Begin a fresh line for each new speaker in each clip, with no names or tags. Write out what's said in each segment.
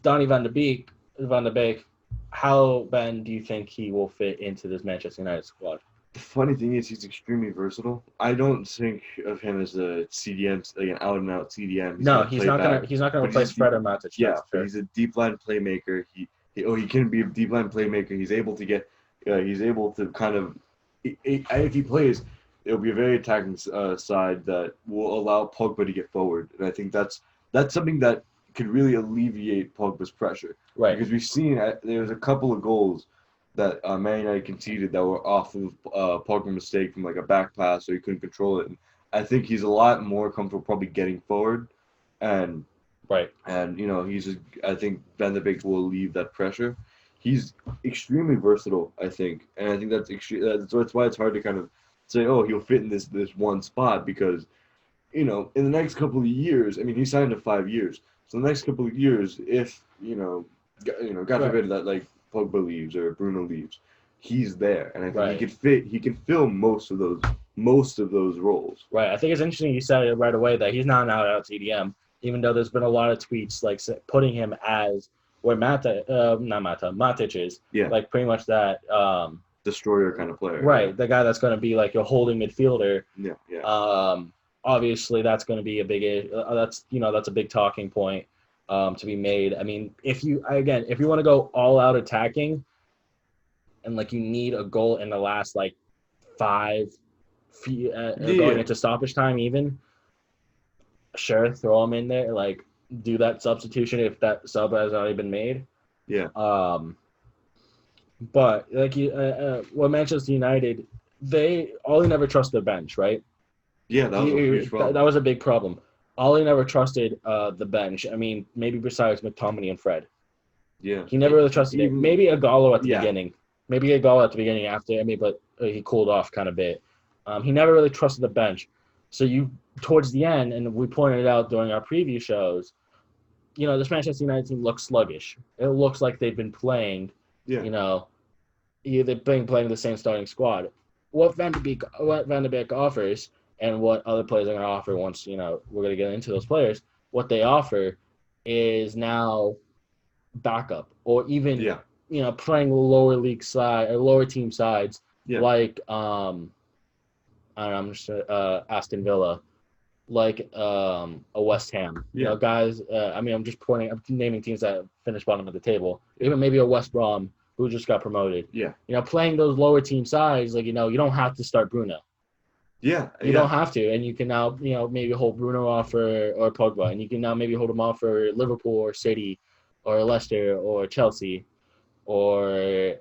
Donny Van De Beek, how, Ben, do you think he will fit into this Manchester United squad?
The funny thing is he's extremely versatile. I don't think of him as a CDM, like an out and out CDM. He's
No,
gonna play back,
he's not gonna
but
replace Fred or Matic.
yeah,
That's
but
fair.
he's a deep line playmaker. He can be a deep line playmaker. He's able to get, he's able to kind of, if he plays, it'll be a very attacking side that will allow Pogba to get forward, and I think that's something that could really alleviate Pogba's pressure.
Right.
Because we've seen there was a couple of goals that Man United conceded that were off of Pogba mistake from like a back pass, so he couldn't control it. And I think he's a lot more comfortable probably getting forward, and
Right.
I think Van de Beek will alleviate that pressure. He's extremely versatile, I think, and I think that's why it's hard to kind of say, oh, he'll fit in this one spot because in the next couple of years, I mean, he signed to 5 years. So the next couple of years, if God
Right.
forbid that like Pogba leaves or Bruno leaves, he's there, and I think
Right.
he can fill most of those roles.
Right. I think it's interesting you said it right away that he's not an out CDM, even though there's been a lot of tweets like putting him as where Matic is.
Yeah,
Like pretty much that.
destroyer kind of player.
Right. The guy that's going to be like your holding midfielder.
Yeah, yeah,
Obviously, that's going to be a big. That's a big talking point to be made. I mean, if you want to go all out attacking, and like you need a goal in the last like 5 feet going into stoppage time, even sure, throw him in there. Like do that substitution if that sub has already been made.
yeah.
But like Manchester United, they never trust their bench, right?
Yeah, that was a huge problem.
That was a big problem. Ollie never trusted the bench. I mean, maybe besides McTominay and Fred.
Yeah.
He never really trusted it. Maybe Agallo at the
Yeah.
beginning. Maybe Agallo at the beginning after. I mean, but he cooled off kind of bit. He never really trusted the bench. So towards the end, and we pointed it out during our preview shows, this Manchester United team looks sluggish. It looks like they've been playing,
Yeah.
they've been playing the same starting squad. What Van de Beek offers, and what other players are going to offer once, we're going to get into those players, what they offer is now backup or even, playing lower league side or lower team sides like, I don't know, I'm just Aston Villa, like a West Ham. Guys, I'm naming teams that finished bottom of the table. Even maybe a West Brom who just got promoted.
Yeah.
Playing those lower team sides, like, you don't have to start Bruno.
Yeah.
You don't have to, and you can now, maybe hold Bruno off or Pogba, and you can now maybe hold him off for Liverpool or City or Leicester or Chelsea or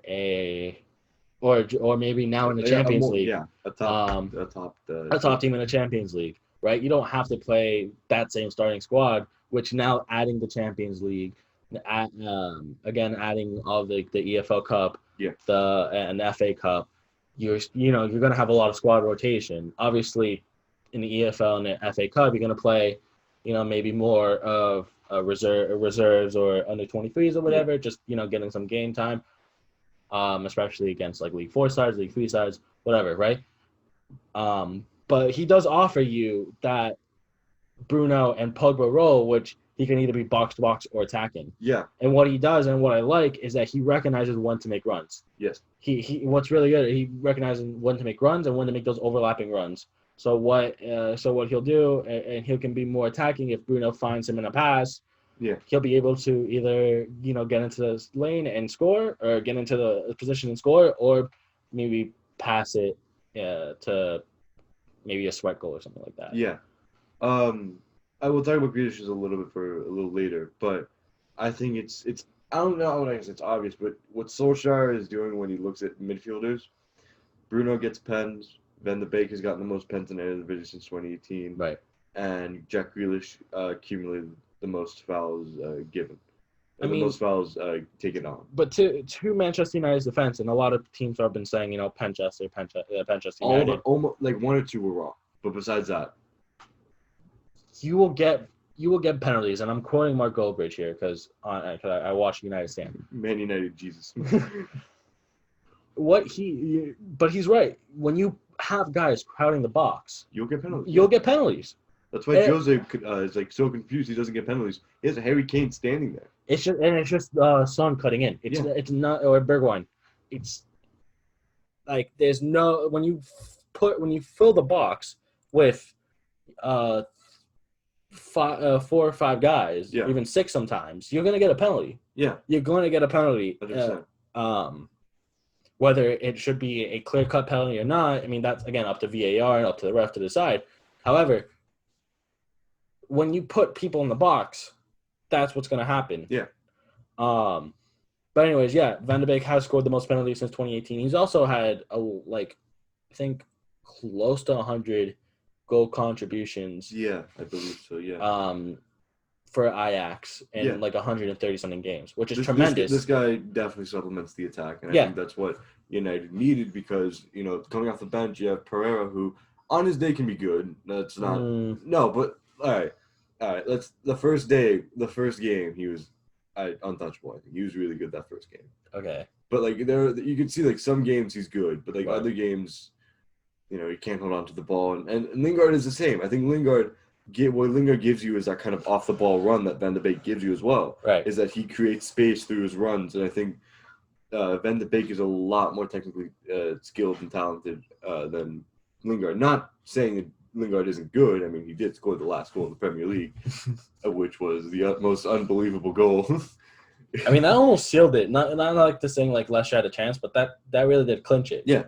maybe now in the Champions League.
Yeah, a top
team in the Champions League, right? You don't have to play that same starting squad, which now adding the Champions League, adding all the EFL Cup, and the FA Cup. You're going to have a lot of squad rotation. Obviously, in the EFL and the FA Cup, you're going to play, maybe more of reserves or under 23s or whatever, just, getting some game time, especially against like League 4 sides, League 3 sides, whatever, right? But he does offer you that Bruno and Pogba role, which he can either be box to box or attacking.
Yeah.
And what he does, and what I like, is that he recognizes when to make runs.
Yes.
He what's really good, he recognizes when to make runs and when to make those overlapping runs. So what he'll do, and he can be more attacking if Bruno finds him in a pass.
Yeah.
He'll be able to either get into the lane and score, or get into the position and score, or maybe pass it to maybe a sweat goal or something like that.
Yeah. I will talk about Grealish a little later, but I think it's I don't know, I guess it's obvious, but what Solskjaer is doing when he looks at midfielders, Bruno gets pens, Van de Beek has gotten the most pens in the Eredivisie since 2018,
right?
And Jack Grealish accumulated the most fouls given.
The
most fouls taken on.
But to Manchester United's defense, and a lot of teams have been saying, Manchester United.
Almost like one or two were wrong, but besides that,
you will get penalties, and I'm quoting Mark Goldbridge here because I watch United stand.
Man United, Jesus.
But he's right. When you have guys crowding the box,
you'll get penalties.
You'll get penalties.
That's why Jose is like so confused. He doesn't get penalties. He has Harry Kane standing there.
It's just Son cutting in. It's not or Bergwijn. It's like there's no when you fill the box with 4 or 5 guys, even 6 sometimes, you're gonna get a penalty.
Yeah,
you're going to get a penalty.
100%.
Whether it should be a clear-cut penalty or not, I mean, that's, again, up to VAR and up to the ref to decide. However, when you put people in the box, that's what's going to happen.
Yeah.
But anyways, Van de Beek has scored the most penalties since 2018. He's also had, I think, close to 100 goal contributions.
Yeah, I believe so, yeah.
For Ajax in 130-something games, which is tremendous.
This guy definitely supplements the attack, and I think that's what United needed because, coming off the bench, you have Pereira, who on his day can be good. That's not no, but all right. The first game, he was untouchable. I think he was really good that first game.
Okay,
but you can see some games he's good, but other games, he can't hold on to the ball, and Lingard is the same. I think what Lingard gives you is that kind of off-the-ball run that Van de Beek gives you as well.
Right.
Is that he creates space through his runs, and I think Van de Beek is a lot more technically skilled and talented than Lingard. Not saying that Lingard isn't good. I mean, he did score the last goal in the Premier League, which was the most unbelievable goal.
I mean, that almost sealed it. Not like this thing, Leicester had a chance, but that really did clinch it.
Yeah.